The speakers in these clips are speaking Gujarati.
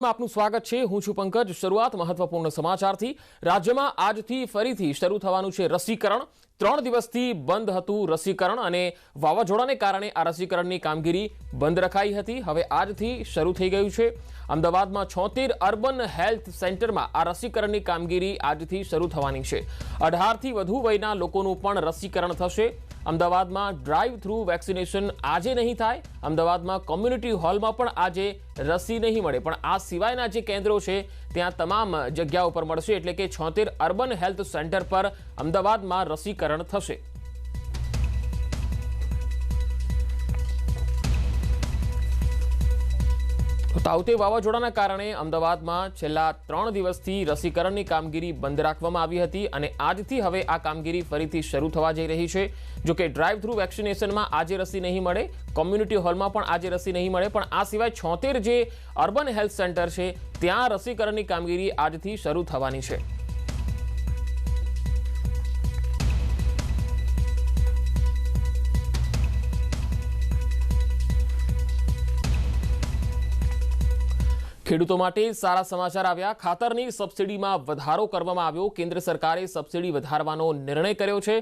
આપનું સ્વાગત છે। હું છું પંકજ। શરૂઆત મહત્વપૂર્ણ સમાચારથી। રાજ્યમાં આજથી ફરીથી શરૂ થવાનું છે રસીકરણ। 3 દિવસથી બંધ હતું રસીકરણ અને વાવાઝોડાને કારણે આ રસીકરણની કામગીરી બંધ રખાઈ હતી। હવે આજથી શરૂ થઈ ગયું છે। અમદાવાદમાં 76 અર્બન હેલ્થ સેન્ટરમાં આ રસીકરણની કામગીરી આજથી શરૂ થવાની છે। 18થી વધુ વયના લોકોનું પણ રસીકરણ થશે। અમદાવાદમાં ડ્રાઈવ થ્રુ વેક્સિનેશન આજે નહીં થાય। અમદાવાદમાં કોમ્યુનિટી હોલમાં પણ આજે રસી નહીં મળે, પણ આ સિવાયના જે કેન્દ્રો છે ત્યાં તમામ જગ્યાઓ પર મળશે। એટલે કે 76 અર્બન હેલ્થ સેન્ટર પર અમદાવાદમાં રસીકરણ થશે। તાઉતે વાવાઝોડાના કારણે અમદાવાદમાં છેલ્લા 3 દિવસથી રસીકરણની કામગીરી બંધ રાખવામાં આવી હતી અને આજથી હવે આ કામગીરી ફરીથી શરૂ થવા જઈ રહી છે। જો કે ડ્રાઈવ થ્રુ વેક્સિનેશનમાં આજે રસી નહીં મળે, કોમ્યુનિટી હોલમાં પણ આજે રસી નહીં મળે, પણ આ સિવાય 76 જે અર્બન હેલ્થ સેન્ટર છે ત્યાં રસીકરણની કામગીરી આજથી શરૂ થવાની છે। ખેડૂતો માટે સારા સમાચાર આવ્યા। ખાતરની સબસિડીમાં વધારો કરવામાં આવ્યો। કેન્દ્ર સરકારે સબસિડી વધારવાનો નિર્ણય કર્યો છે।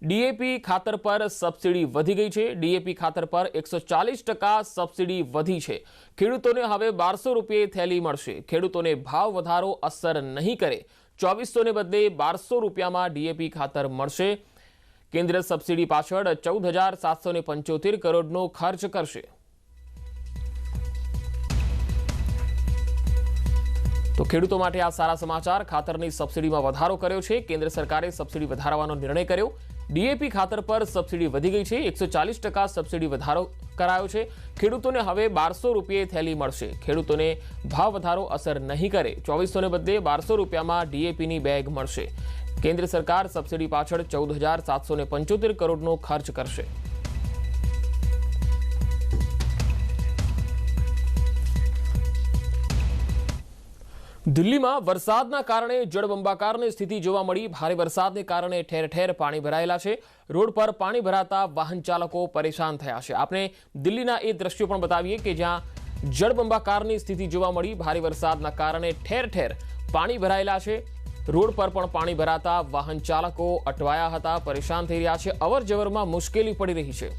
ડીએપી ખાતર પર સબસિડી વધી ગઈ છે। ડીએપી ખાતર પર 140% સબસિડી વધી છે। ખેડૂતોને હવે 1200 રૂપિયે થેલી મળશે। ખેડૂતોને ભાવ વધારો અસર નહીં કરે। 2400 ને બદલે 1200 રૂપિયામાં ડીએપી ખાતર મળશે। કેન્દ્ર સબસિડી પાછળ 14,775 કરોડનો ખર્ચ કરશે। તો ખેડૂતો માટે આ સારા સમાચાર। ખાતરની સબસિડીમાં વધારો કર્યો છે। કેન્દ્ર સરકારે સબસિડી વધારવાનો નિર્ણય કર્યો। ડીએપી ખાતર પર સબસિડી વધી ગઈ છે। 140% સબસિડી વધારો કરાયો છે। ખેડૂતોને હવે 1200 રૂપિયે થેલી મળશે। ખેડૂતોને ભાવ વધારો અસર નહીં કરે। 2400 ને બદલે 1200 રૂપિયામાં ડીએપીની બેગ મળશે। કેન્દ્ર સરકાર સબસિડી પાછળ 14,775 કરોડનો ખર્ચ કરશે। દિલ્હીમાં વરસાદના કારણે જળબંબાકારની સ્થિતિ જોવા મળી। ભારે વરસાદને કારણે ઠેર ઠેર પાણી ભરાયેલા છે। રોડ પર પાણી ભરાતા વાહન ચાલકો પરેશાન થયા છે। આપણે દિલ્હીના એ દ્રશ્યો પણ બતાવીએ કે જ્યાં જળબંબાકારની સ્થિતિ જોવા મળી। ભારે વરસાદના કારણે ઠેર ઠેર પાણી ભરાયેલા છે। રોડ પર પણ પાણી ભરાતા વાહન ચાલકો અટવાયા હતા, પરેશાન થઈ રહ્યા છે। અવર જવરમાં મુશ્કેલી પડી રહી છે।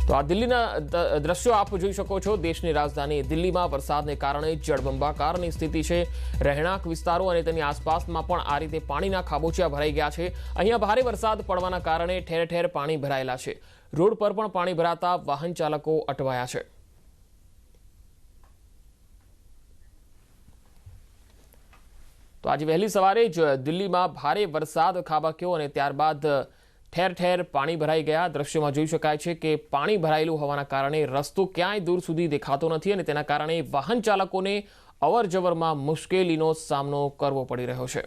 તો આ દિલ્હીના દ્રશ્યો આપ જોઈ શકો છો। દેશની રાજધાની દિલ્હીમાં વરસાદને કારણે જળબંબાકારની સ્થિતિ છે। રહેણાંક વિસ્તારો અને તેની આસપાસમાં પણ આ રીતે પાણીના ખાબોચિયા ભરાઈ ગયા છે। અહીંયા ભારે વરસાદ પડવાના કારણે ઠેર ઠેર પાણી ભરાયેલા છે। રોડ પર પણ પાણી ભરાતા વાહન ચાલકો અટવાયા છે। તો આજે વહેલી સવારે જ દિલ્હીમાં ભારે વરસાદ ખાબક્યો અને ત્યારબાદ ઠેર ઠેર પાણી ભરાઈ ગયા। દ્રશ્યોમાં જોઈ શકાય છે કે પાણી ભરાયેલું હોવાના કારણે રસ્તો ક્યાંય દૂર સુધી દેખાતો નથી અને તેના કારણે વાહન ચાલકોને અવર જવરમાં મુશ્કેલીનો સામનો કરવો પડી રહ્યો છે।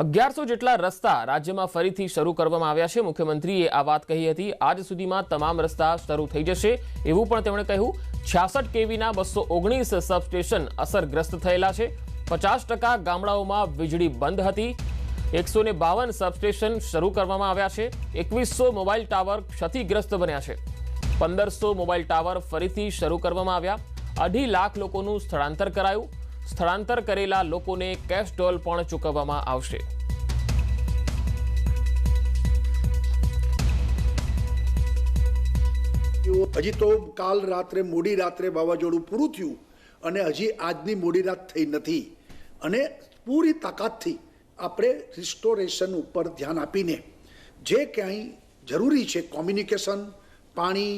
અગિયારસો જેટલા રસ્તા રાજ્યમાં ફરીથી શરૂ કરવામાં આવ્યા છે। મુખ્યમંત્રીએ આ વાત કહી હતી। આજ સુધીમાં તમામ રસ્તા શરૂ થઈ જશે એવું પણ તેમણે કહ્યું। 66 કેવીના 219 સબસ્ટેશન અસરગ્રસ્ત થયેલા છે। 50% ગામડાઓમાં વીજળી બંધ હતી। 152 સબસ્ટેશન શરૂ કરવામાં આવ્યા છે। 2100 મોબાઈલ ટાવર ક્ષતિગ્રસ્ત બન્યા છે। 1500 મોબાઈલ ટાવર ફરીથી શરૂ કરવામાં આવ્યા। 2.5 લાખ લોકોનું સ્થળાંતર કરાયું। સ્થળાંતર કરેલા લોકોને કેશ ડોલ પણ ચૂકવવામાં આવશે। હજી તો કાલ રાત્રે મોડી રાત્રે વાવાઝોડું પૂરું થયું અને હજી આજની મોડી રાત થઈ નથી અને પૂરી તાકાતથી આપણે રિસ્ટોરેશન ઉપર ધ્યાન આપીને જે ક્યાંય જરૂરી છે કોમ્યુનિકેશન, પાણી,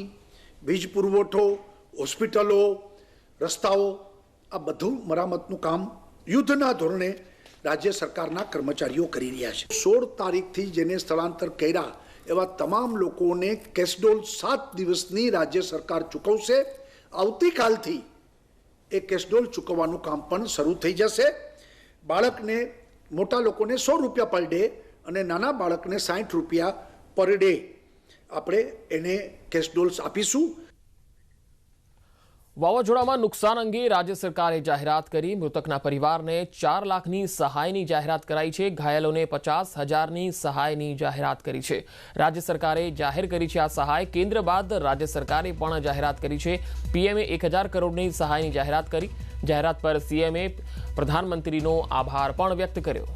વીજ પુરવઠો, હોસ્પિટલો, રસ્તાઓ, આ બધું મરામતનું કામ યુદ્ધના ધોરણે રાજ્ય સરકારના કર્મચારીઓ કરી રહ્યા છે। 16 તારીખથી જેને સ્થળાંતર કર્યા એવા તમામ લોકોને કેશડોલ 7 દિવસની રાજ્ય સરકાર ચૂકવશે। આવતીકાલથી એ કેશડોલ ચૂકવવાનું કામ પણ શરૂ થઈ જશે। બાળકને, મોટા લોકોને 100 રૂપિયા પર ડે અને નાના બાળકને 60 રૂપિયા પર ડે આપણે એને કેશડોલ્સ આપીશું। વાવાઝોડામાં નુકસાન અંગે રાજ્ય સરકારે જાહેરાત કરી મૃતકના પરિવારને 4 લાખની સહાયની જાહેરાત કરાઈ છે. ઘાયલોને 50,000ની સહાયની જાહેરાત કરી છે. રાજ્ય સરકારે જાહેર કરી છે આ સહાય. કેન્દ્ર બાદ રાજ્ય સરકારે પણ જાહેરાત કરી છે. પીએમએ 1,000 કરોડની સહાયની જાહેરાત કરી. જાહેરાત પર સીએમએ પ્રધાનમંત્રીનો આભાર પણ વ્યક્ત કર્યો.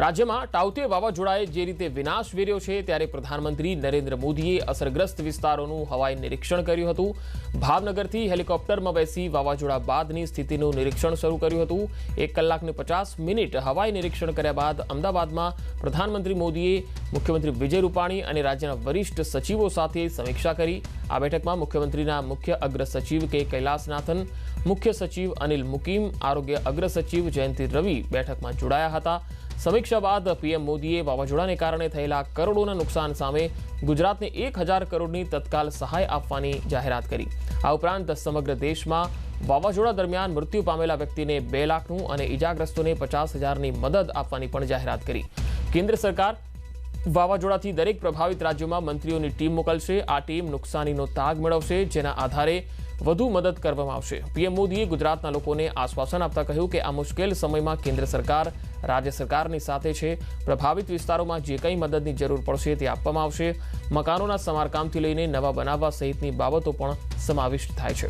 રાજ્યમાં તાઉતે વાવાઝોડાએ જે રીતે વિનાશ વેર્યો છે ત્યારે પ્રધાનમંત્રી નરેન્દ્ર મોદીએ અસરગ્રસ્ત વિસ્તારોનું હવાઈ નિરીક્ષણ કર્યું હતું. ભાવનગરથી હેલિકોપ્ટરમાં બેસી વાવાઝોડા બાદની સ્થિતિનું નિરીક્ષણ શરૂ કર્યું હતું. 1 કલાક ને 50 મિનિટ હવાઈ નિરીક્ષણ કર્યા બાદ અમદાવાદમાં પ્રધાનમંત્રી મોદીએ મુખ્યમંત્રી વિજય રૂપાણી અને રાજ્યના વરિષ્ઠ સચિવો સાથે સમીક્ષા કરી. આ બેઠકમાં મુખ્યમંત્રીના મુખ્ય અગ્ર સચિવ કે કૈલાસનાથન, મુખ્ય સચિવ અનિલ મુકીમ, આરોગ્ય અગ્ર સચિવ જયંતિ રવિ બેઠકમાં જોડાયા હતા. સમીક્ષા બાદ પીએમ મોદીએ વાવાઝોડાને કારણે થયેલા કરોડોના નુકસાન સામે ગુજરાતને 1,000 કરોડની તત્કાલ સહાય આપવાની જાહેરાત કરી. આ ઉપરાંત સમગ્ર દેશમાં વાવાઝોડા દરમિયાન મૃત્યુ પામેલા વ્યક્તિને 2 લાખનું અને ઇજાગ્રસ્તોને 50,000ની મદદ આપવાની પણ જાહેરાત કરી. કેન્દ્ર સરકાર વાવાઝોડાથી દરેક પ્રભાવિત રાજ્યોમાં મંત્રીઓની ટીમ મોકલશે. આ ટીમ નુકસાનીનો તાગ મેળવશે, જેના આધારે વધુ મદદ કરવામાં આવશે. પીએમ મોદીએ ગુજરાતના લોકોને આશ્વાસન આપતા કહ્યું કે આ મુશ્કેલ સમયમાં કેન્દ્ર સરકાર રાજ્ય સરકારની સાથે છે. પ્રભાવિત વિસ્તારોમાં જે કંઈ મદદની જરૂર પડશે તે આપવામાં આવશે. મકાનોના સમારકામથી લઈને નવા બનાવવા સહિતની બાબતો પણ સમાવિષ્ટ થાય છે.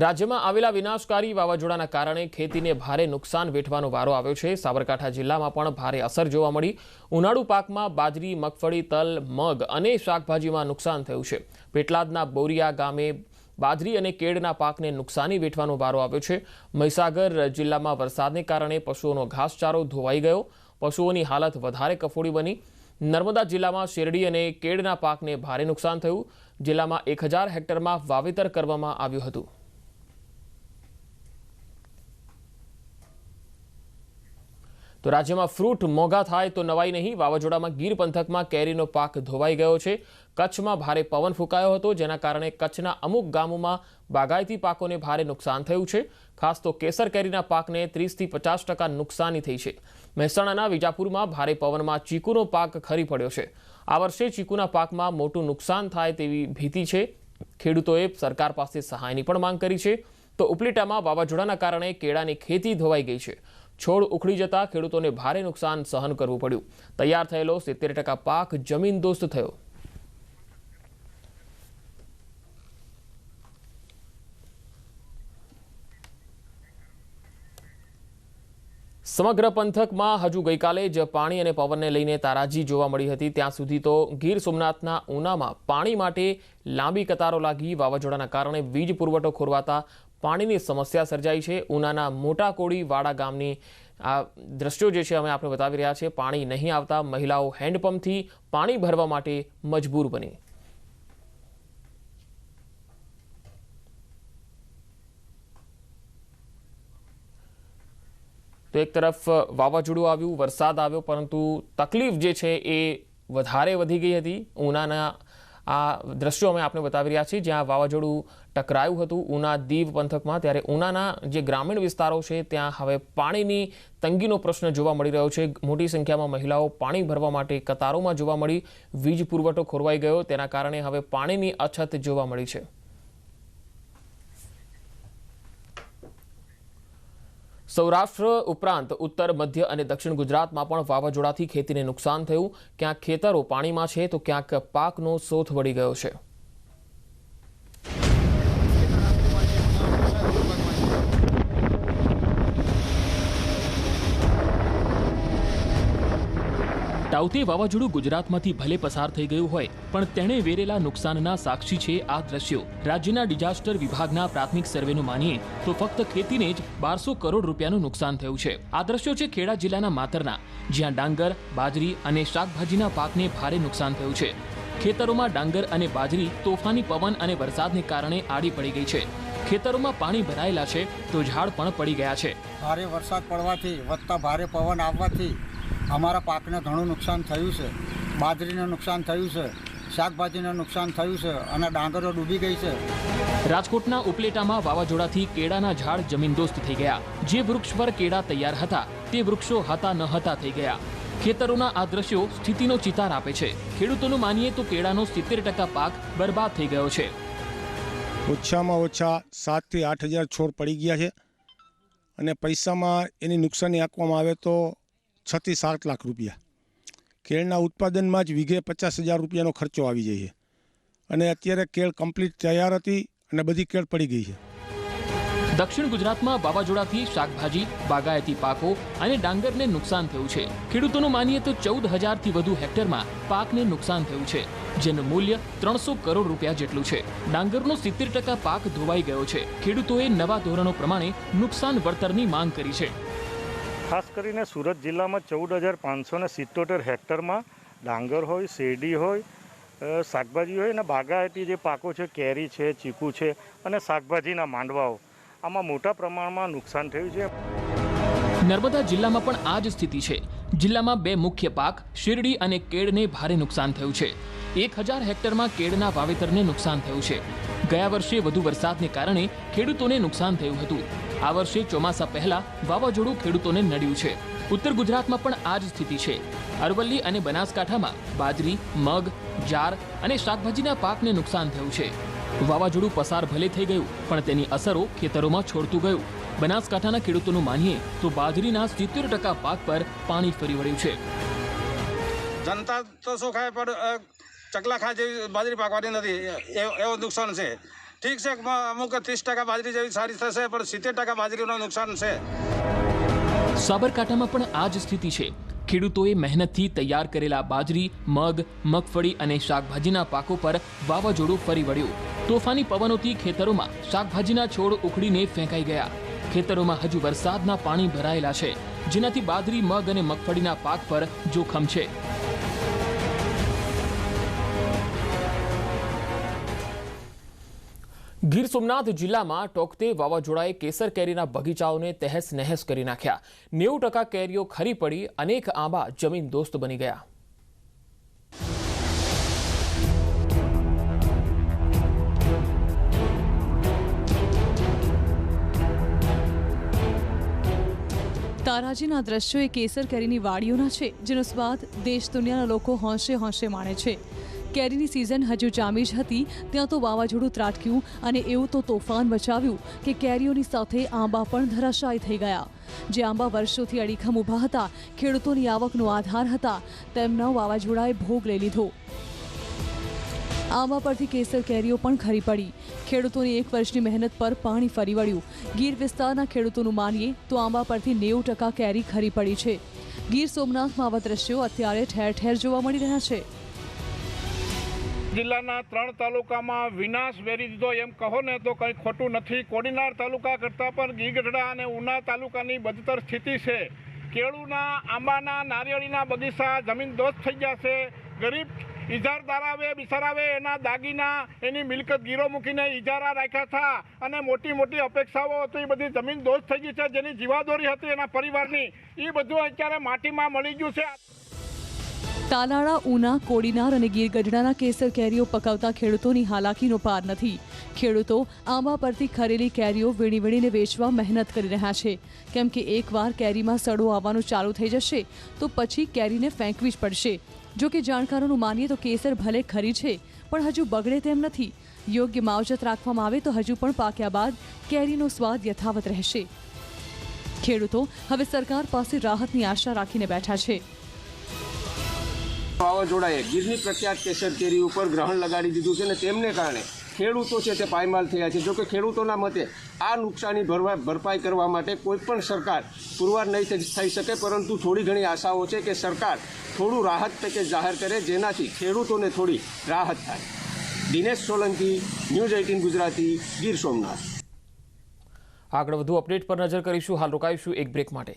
રાજ્યમાં આવેલા વિનાશકારી વાવાઝોડાના કારણે ખેતીને ભારે નુકસાન વેઠવાનો વારો આવ્યો છે. સાબરકાંઠા જિલ્લામાં પણ ભારે અસર જોવા મળી. ઉનાળુ પાકમાં બાજરી, મગફળી, તલ, મગ અને શાકભાજીમાં નુકસાન થયું છે. પેટલાદના બોરિયા ગામે બાજરી અને કેળના પાકને નુકસાની વેઠવાનો વારો આવ્યો છે. મહીસાગર જિલ્લામાં વરસાદને કારણે પશુઓનો ઘાસચારો ધોવાઈ ગયો. પશુઓની હાલત વધારે કફોડી બની. નર્મદા જિલ્લામાં શેરડી અને કેળના પાકને ભારે નુકસાન થયું. જિલ્લામાં 1,000 હેક્ટરમાં વાવેતર કરવામાં આવ્યું હતું. તો રાજ્યમાં ફ્રૂટ મોંઘા થાય તો નવાઈ નહીં. વાવાઝોડામાં ગીર પંથકમાં કેરીનો પાક ધોવાઈ ગયો છે. કચ્છમાં ભારે પવન ફૂંકાયો હતો, જેના કારણે કચ્છના અમુક ગામોમાં બાગાયતી પાકોને ભારે નુકસાન થયું છે. ખાસ તો કેસર કેરીના પાકને 30થી 50% નુકસાની થઈ છે. મહેસાણાના વિજાપુરમાં ભારે પવનમાં ચીકુનો પાક ખરી પડ્યો છે. આ વર્ષે ચીકુના પાકમાં મોટું નુકસાન થાય તેવી ભીતિ છે. ખેડૂતોએ સરકાર પાસે સહાયની પણ માંગ કરી છે. તો ઉપલેટામાં વાવાઝોડાના કારણે કેળાની ખેતી ધોવાઈ ગઈ છે. છોડ ઉખડી જતા ખેડૂતોને ભારે નુકસાન સહન કરવું પડ્યું. તૈયાર થયેલો 70% પાક જમીનદોસ્ત થયો. સમગ્ર પંથકમાં હજુ ગઈકાલે જ પાણી અને પવનને લઈને તારાજી જોવા મળી હતી. ત્યાં સુધી તો ગીર સોમનાથના ઉનામાં પાણી માટે લાંબી કતારો લાગી. વાવાઝોડાના કારણે વીજ પુરવઠો ખોરવાતા પાણીની સમસ્યા સર્જાઈ છે. ઉનાના મોટા કોડી વાડા ગામની આ દ્રશ્યો જે છે અમે આપણે બતાવી રહ્યા છીએ. પાણી નહીં આવતા મહિલાઓ હેન્ડપંપથી પાણી ભરવા માટે મજબૂર બની. તો એક તરફ વાવાઝોડું આવ્યું, વરસાદ આવ્યો, પરંતુ તકલીફ જે છે એ વધારે વધી ગઈ હતી. ઉનાના આ દ્રશ્યો અમે આપને બતાવી રહ્યા છીએ જ્યાં વાવાઝોડું ટકરાયું હતું ઉના દીવ પંથકમાં. ત્યારે ઉનાના જે ગ્રામીણ વિસ્તારો છે ત્યાં હવે પાણીની તંગીનો પ્રશ્ન જોવા મળી રહ્યો છે. મોટી સંખ્યામાં મહિલાઓ પાણી ભરવા માટે કતારોમાં જોવા મળી. વીજ પુરવઠો ખોરવાઈ ગયો, તેના કારણે હવે પાણીની અછત જોવા મળી છે. સૌરાષ્ટ્ર ઉપરાંત ઉત્તર, મધ્ય અને દક્ષિણ ગુજરાતમાં પણ વાવાઝોડાથી ખેતીને નુકસાન થયું. ક્યાંક ખેતરો પાણીમાં છે તો ક્યાંક પાકનો સોથ વળી ગયો છે. તાઉતે વાવાઝોડું ગુજરાતમાંથી ભલે પસાર થઈ ગયું હોય, પણ તેણે વેરેલા નુકસાનના સાક્ષી છે આ દ્રશ્યો. રાજ્યના ડિઝાસ્ટર વિભાગના પ્રાથમિક સર્વેનું માનીએ તો ફક્ત ખેતીને જ 1200 કરોડ રૂપિયાનું નુકસાન થયું છે. આ દ્રશ્યો છે ખેડા જિલ્લાના માતરના, જ્યાં ડાંગર, બાજરી અને શાકભાજીના પાકને ભારે નુકસાન થયું છે. ખેતરોમાં ડાંગર અને બાજરી તોફાની પવન અને વરસાદને કારણે આડી પડી ગઈ છે. ખેતરોમાં પાણી ભરાયેલા છે તો ઝાડ પણ પડી ગયા છે. ભારે વરસાદ પડવાથી વધતા ભારે પવન આવવાથી અમારા પાકને ઘણું નુકસાન થયું છે. બાજરીને નુકસાન થયું છે, શાકભાજીને નુકસાન થયું છે અને ડાંગરો ડૂબી ગઈ છે. રાજકોટના ઉપલેટામાં વાવાઝોડાથી કેળાના ઝાડ જમીનદોસ્ત થઈ ગયા. જે વૃક્ષ પર કેળા તૈયાર હતા તે વૃક્ષો હતા ન હતા થઈ ગયા. ખેતરોના આ દ્રશ્યો સ્થિતિનો ચિતાર આપે છે. ખેડૂતોનું માનીએ તો કેળાનો 70% પાક બરબાદ થઈ ગયો છે. ઓછામાં ઓછા 7 થી 8 હજાર છોડ પડી ગયા છે અને પૈસામાં એની નુકસાની આંકવામાં આવે તો 6 થી 7 લાખ રૂપિયા. કેળના ઉત્પાદનમાં જ વીઘે 50,000 રૂપિયાનો ખર્ચો આવી જાય છે અને અત્યારે કેળ કમ્પ્લીટ તૈયાર હતી અને બધી કેળ પડી ગઈ છે. દક્ષિણ ગુજરાતમાં વાવાઝોડાથી શાકભાજી, બાગાયતી પાકો અને ડાંગરને નુકસાન થયું છે. ખેડૂતોનું માનીએ તો 14,000થી વધુ હેક્ટરમાં પાકને નુકસાન થયું છે, જેનું મૂલ્ય 300 કરોડ રૂપિયા જેટલું છે. ડાંગરનો 70% પાક ધોવાઈ ગયો છે. ખેડૂતોએ નવા ધોરણો પ્રમાણે નુકસાન વળતરની માંગ કરી છે. ખાસ કરીને સુરત જિલ્લામાં 14,577 હેક્ટરમાં ડાંગર હોય, શેરડી હોય, શાકભાજી હોય અને બાગાયતી જે પાકો છે, કેરી છે, ચીકુ છે અને શાકભાજીના માંડવાઓ, આમાં મોટા પ્રમાણમાં નુકસાન થયું છે. નર્મદા જિલ્લામાં પણ આ જ સ્થિતિ છે. જિલ્લામાં 2 મુખ્ય પાક શેરડી અને કેળને ભારે નુકસાન થયું છે. 1,000 હેક્ટરમાં કેળના વાવેતરને નુકસાન થયું છે. ગયા વર્ષે વધુ વરસાદને કારણે ખેડૂતોને નુકસાન થયું હતું. આ વર્ષે ચોમાસા પહેલા વાવાઝોડું ખેડૂતોને નડ્યું છે. ઉત્તર ગુજરાતમાં પણ આ જ સ્થિતિ છે. અરવલ્લી અને બનાસકાંઠામાં બાજરી, મગ, જાર અને શાકભાજીના પાકને નુકસાન થયું છે. વાવાઝોડું પસાર ભલે થઈ ગયું પણ તેની અસરો ખેતરોમાં છોડતું ગયું. બનાસકાંઠાના ખેડૂતોનું માનીએ તો બાજરીના 70% પાક પર પાણી ફરી વળ્યું છે. જનતા તો શું ખાય પણ ચકલા ખાય જેવી બાજરી પાકવાની નથી, એવું નુકસાન છે. ઠીક છે, અમુક 30% બાજરી જેવી સારી થશે પણ 70% બાજરીનું નુકસાન છે. સાબરકાંઠામાં પણ આ જ સ્થિતિ છે. ખેડૂતોએ મહેનતથી તૈયાર કરેલા બાજરી, મગ, મગફળી અને શાકભાજીના પાકો પર વાવાઝોડું ફરી વળ્યું. તોફાની પવનોથી ખેતરોમાં શાકભાજીના છોડ ઉખડીને ફેંકાઈ ગયા. ખેતરોમાં હજુ વરસાદના પાણી ભરાયેલા છે, જેનાથી બાજરી, મગ અને મગફળીના પાક પર જોખમ છે. ગીર સોમનાથ જિલ્લામાં ટોકતે વાવાઝોડાએ કેસર કેરીના બગીચાઓને તહેસ નહેસ કરી નાખ્યા. 90% કેરીઓ ખરી પડી, અનેક આંબા જમીન દોસ્ત બની ગયા. તારાજીના દ્રશ્યો એ કેસર કેરીની વાડીઓના છે, જેનો સ્વાદ દેશ દુનિયાના લોકો હોંશે હોંશે માણે છે. કેરીની સિઝન હજુ જામી જ હતી ત્યાં તો વાવાઝોડું ત્રાટક્યું અને એવું તો તોફાન મચાવ્યું કે કેરીઓની સાથે આંબા પણ ધરાશાયી થઈ ગયા. જે આંબા વર્ષોથી અડીખમ ઊભા હતા, ખેડૂતોની આવકનો આધાર હતા, તેમનો વાવાઝોડાએ ભોગ લઈ લીધો. આંબા પરથી કેસર કેરીઓ પણ ખરી પડી. ખેડૂતોની 1 વર્ષની મહેનત પર પાણી ફરી વળ્યું. ગીર વિસ્તારના ખેડૂતોનું માનીએ તો આંબા પરથી 90% કેરી ખરી પડી છે. ગીર સોમનાથમાં આવા દ્રશ્યો અત્યારે ઠેર ઠેર જોવા મળી રહ્યા છે. જિલ્લાના 3 તાલુકામાં વિનાશ વેરી દીધો એમ કહો ને તો કંઈ ખોટું નથી. કોડીનાર તાલુકા કરતાં પણ ગીરગઢડા અને ઉના તાલુકાની બદતર સ્થિતિ છે. કેળુના, આંબાના, નારિયેળીના બગીચા જમીન દોસ્ત થઈ ગયા છે. ગરીબ ઇજારદારાવે બિચારાવે એના દાગીના, એની મિલકત ગીરો મૂકીને ઇજારા રાખ્યા હતા અને મોટી મોટી અપેક્ષાઓ હતી, બધી જમીન દોસ્ત થઈ ગઈ છે. જેની જીવાદોરી હતી એના પરિવારની, એ બધું અત્યારે માટીમાં મળી ગયું છે. તાલાળા, ઉના, કોડીનાર અને ગીરગઢડાના કેસર કેરીઓ પકવતા ખેડૂતોની હાલાકીનો પાર નથી. ખેડૂતો આંબા પરથી ખરેલી કેરીઓ વીણી વીણીને વેચવા મહેનત કરી રહ્યા છે, કેમ કે એકવાર કેરીમાં સડો આવવાનું ચાલુ થઈ જશે તો પછી કેરીને ફેંકવી જ પડશે. જો કે જાણકારોનું માનીએ તો કેસર ભલે ખરી છે પણ હજુ બગડે તેમ નથી. યોગ્ય માવજત રાખવામાં આવે તો હજુ પણ પાક્યા બાદ કેરીનો સ્વાદ યથાવત રહેશે. ખેડૂતો હવે સરકાર પાસે રાહતની આશા રાખીને બેઠા છે. વાવાઝોડાએ ગીરની પ્રખ્યાત કેસર કેરી ઉપર ગ્રહણ લગાડી દીધું છે અને તેમને કારણે ખેડૂતો છે તે પાયમાલ થયા છે. જોકે ખેડૂતોના મતે આ નુકસાની ભરપાઈ કરવા માટે કોઈ પણ સરકાર પુરવાર નહીં થઈ શકે, પરંતુ થોડી ઘણી આશાઓ છે કે સરકાર થોડું રાહત પેકેજ જાહેર કરે, જેનાથી ખેડૂતોને થોડી રાહત થાય. દિનેશ સોલંકી, ન્યૂઝ 18 ગુજરાતી, ગીર સોમનાથ. આગળ વધુ અપડેટ પર નજર કરીશું. હાલ રોકાઈશું એક બ્રેક માટે.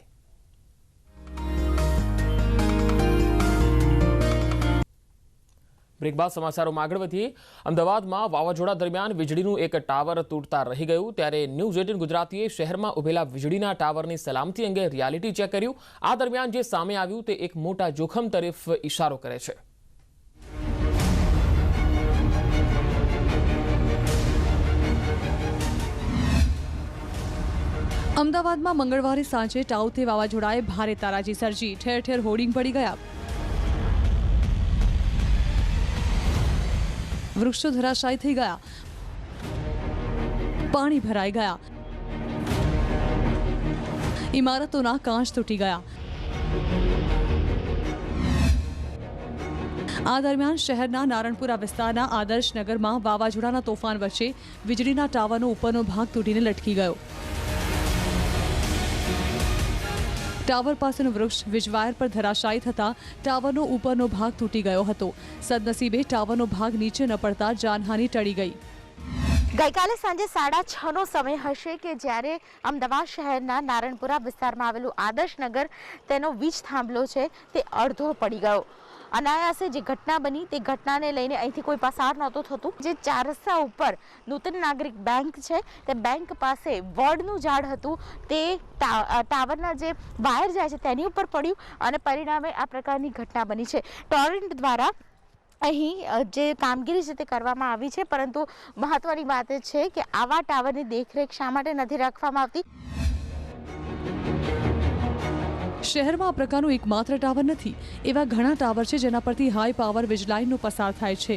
બ્રેક બાદ સમાચારોમાં આગળ વધીએ. અમદાવાદમાં વાવાઝોડા દરમિયાન વીજળીનું એક ટાવર તૂટતા રહી ગયું, ત્યારે ન્યૂઝ 18 ગુજરાતીએ શહેરમાં ઉભેલા વીજળીના ટાવરની સલામતી અંગે રિયાલિટી ચેક કર્યું. આ દરમિયાન જે સામે આવ્યું તે એક મોટા જોખમ તરફ ઇશારો કરે છે. અમદાવાદમાં મંગળવારે સાંજે ટાઉતે વાવાઝોડાએ ભારે તારાજી સર્જી. ઠેર ઠેર હોર્ડિંગ પડી ગયા, વૃક્ષો ધરાશાયી થઈ ગયા, પાણી ભરાઈ ગયા, ઇમારતોના કાંચ તૂટી ગયા. આ દરમિયાન શહેરના નારણપુરા વિસ્તારના આદર્શનગરમાં વાવાઝોડાના તોફાન વચ્ચે વીજળીના ટાવરનો ઉપરનો ભાગ તૂટીને લટકી ગયો. ટાવર પાસેનું વૃક્ષ વીજવાયર પર ધરાશાયી થતા ટાવરનો ઉપરનો ભાગ તૂટી ગયો હતો. સદનસીબે ટાવરનો ભાગ નીચે ન પડતા જાનહાનિ ટળી ગઈ. ગઈકાલે સાંજે 6:30નો સમય હશે કે જ્યારે અમદાવાદ શહેરના નારણપુરા વિસ્તારમાં આવેલું આદર્શનગર તેનો વીજ થાંભલો છે તે અડધો પડી ગયો. અનાયાસે જે ઘટના બની તે ઘટનાને લઈને અહીંથી કોઈ પસાર નહોતું થતું. જે 4 રસ્તા ઉપર નૂતન નાગરિક બેંક છે તે બેંક પાસે વડનું ઝાડ હતું તે ટાવરના જે વાયર જાય છે તેની ઉપર પડ્યું અને પરિણામે આ પ્રકારની ઘટના બની છે. ટોરેન્ટ દ્વારા અહીં જે કામગીરી છે તે કરવામાં આવી છે, પરંતુ મહત્વની વાત એ છે કે આવા ટાવરની દેખરેખ શા માટે નથી રાખવામાં આવતી. શહેરમાં આ પ્રકારનું એકમાત્ર ટાવર નથી. એવા ઘણા ટાવર છે જેના પરથી હાઈ પાવર વીજ લાઇનનો પસાર થાય છે.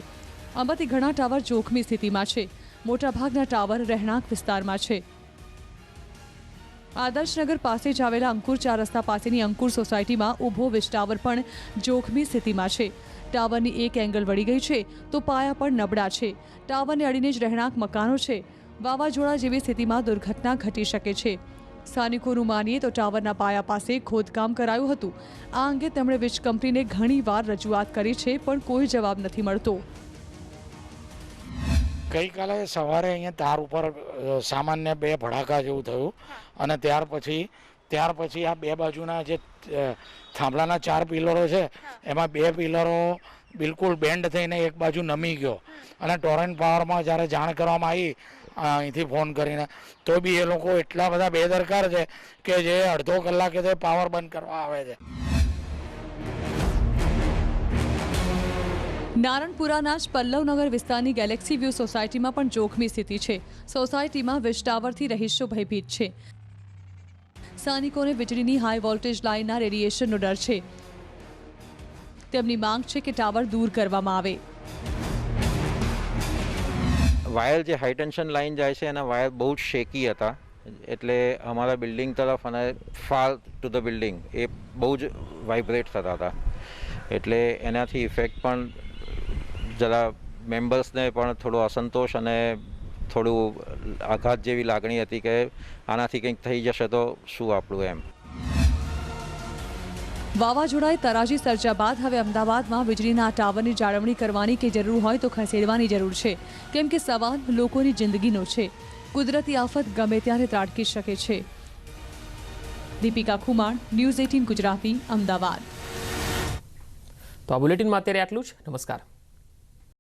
આમાંથી ઘણા ટાવર જોખમી સ્થિતિમાં છે. મોટાભાગના ટાવર રહેણાંક વિસ્તારમાં છે. આદર્શનગર પાસે જ આવેલા અંકુર 4 રસ્તા પાસેની અંકુર સોસાયટીમાં ઊભો વીજ ટાવર પણ જોખમી સ્થિતિમાં છે. ટાવરની એક એંગલ વળી ગઈ છે તો પાયા પણ નબળા છે. ટાવરને અડીને જ રહેણાંક મકાનો છે. વાવાઝોડા જેવી સ્થિતિમાં દુર્ઘટના ઘટી શકે છે. સ્થાનિકોનું માનીએ તો ટાવરના પાયા પાસે ખોદકામ કરાયું હતું. આ અંગે તેમણે વીજ કંપનીને ઘણી વાર રજૂઆત કરી છે, પણ કોઈ જવાબ નથી મળતો. ગઈકાલે સવારે અહીંયા તાર ઉપર સામાન્ય 2 ભડાકા જેવું થયું અને ત્યાર પછી આ 2 બાજુના જે થાંભલાના 4 પિલરો છે એમાં 2 પિલરો બિલકુલ બેન્ડ થઈને એક બાજુ નમી ગયો અને ટોરેન્ટ પાવરમાં જ્યારે જાણ કરવામાં આવી અહીંથી ફોન કરીને તો બી એ લોકો એટલા બધા બેદરકાર છે કે જે અડધો કલાકે તે પાવર બંધ કરવા આવે છે. નારણપુરાના જ પલ્લવનગર વિસ્તારની ગેલેક્સી વ્યૂ સોસાયટીમાં પણ જોખમી સ્થિતિ છે. સોસાયટીમાં વીજ ટાવરથી રહીશો ભયભીત છે. સ્થાનિકોને વીજળીની હાઈ વોલ્ટેજ લાઇનના રેડિયેશનનો ડર છે. તેમની માંગ છે કે ટાવર દૂર કરવામાં આવે. વાયર જે હાઈ ટેન્શન લાઇન જાય છે એના વાયર બહુ જ શેકી હતા, એટલે અમારા બિલ્ડિંગ તરફ અને ફાર ટુ ધ બિલ્ડિંગ એ બહુ જ વાઇબ્રેટ થતા હતા, એટલે એનાથી ઇફેક્ટ પણ જરા મેમ્બર્સને પણ થોડો અસંતોષ અને થોડું આઘાત જેવી લાગણી હતી કે આનાથી કંઈક થઈ જશે તો શું આપણું એમ. વાવાઝોડાએ તરાજી સર્જ્યા બાદ હવે અમદાવાદમાં વીજળીના ટાવરની જાળવણી કરવાની કે જરૂર હોય તો ખસેડવાની જરૂર છે, કેમ કે સવાલ લોકોની જિંદગીનો છે. કુદરતી આફત ગમે ત્યારે ત્રાટકી શકે છે. દીપિકા ખુમાણ, ન્યૂઝ 18 ગુજરાતી, અમદાવાદ. તો આ બુલેટિનમાં અત્યારે આટલું જ. નમસ્કાર.